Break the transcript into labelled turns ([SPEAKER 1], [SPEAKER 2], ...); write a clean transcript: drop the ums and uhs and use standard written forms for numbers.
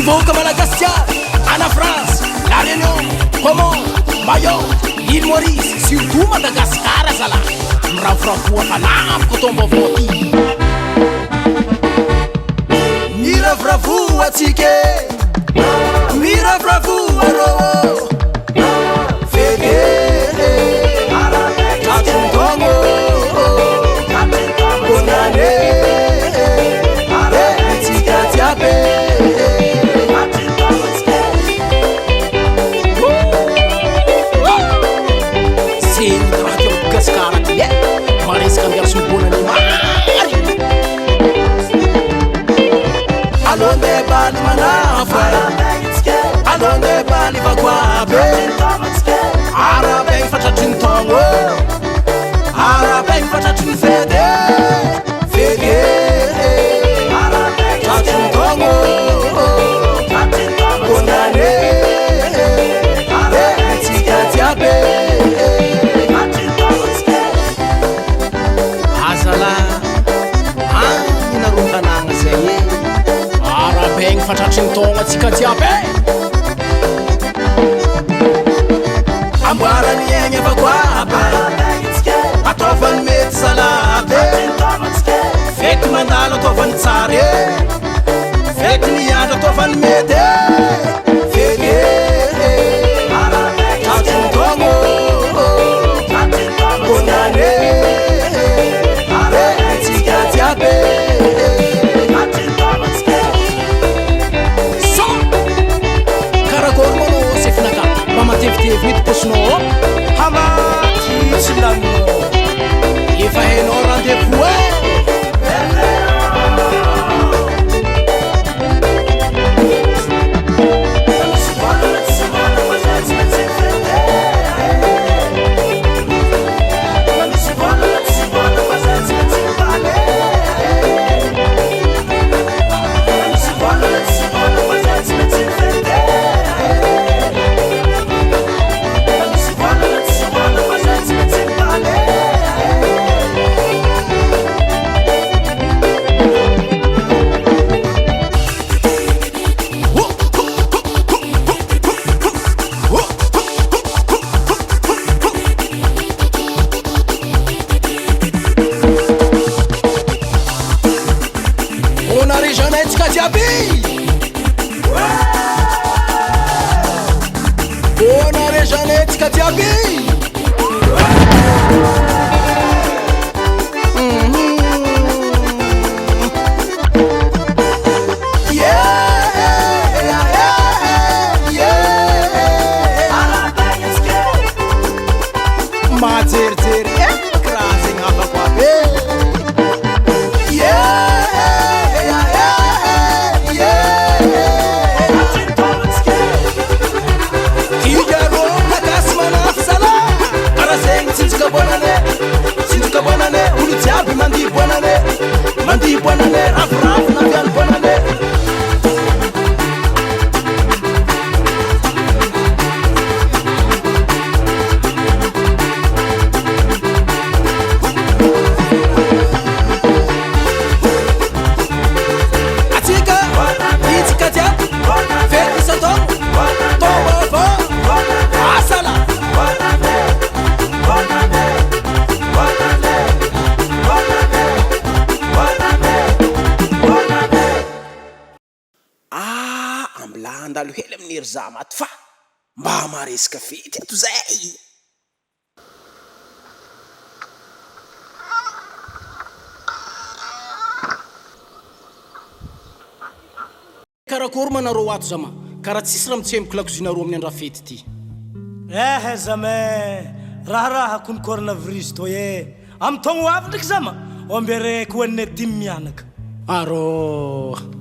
[SPEAKER 1] Mivoaka Madagascar, Ana France, La Réunion, Comores, Mayotte, Île Maurice, surtout Madagascar zala. Mirafrafoa fanamiko tomba voty. Mirafrafoa atsika, mirafrafoa rô. Feke, Tatuntongo, Bonane, Tika Tiape. Alonde bali manafa, alonde bali vakwabe. Arabeng fatatun tongo, arabeng fatatun fede, fede. Tatun tongo, bonane, tika tiabe. Azala, ina runtananga zeye. Arabeng fatatun tongo tika tiabe. Ambarani yenye vakwabe, atofan met salabe. Fek mandala tofan tsare, fek niyada tofan mete. Feke, tatun tongo, bonane, tika tiabe. Karakormono sefnaka, mama tef mit posno, hama tsilano. Efa hainao rendez-vous. Andalo hely amin'ny hery za maty fa mba maresaka fety ato zay. Karakory manareo ato zama, karaha tsisy raha mitsemboko lakozinareo amin'ny andra fety ty.
[SPEAKER 2] Zama, raha kony coronavirus to am tongo avy ndraiky zama, ombere ko anne dimy mianaka.
[SPEAKER 1] Arô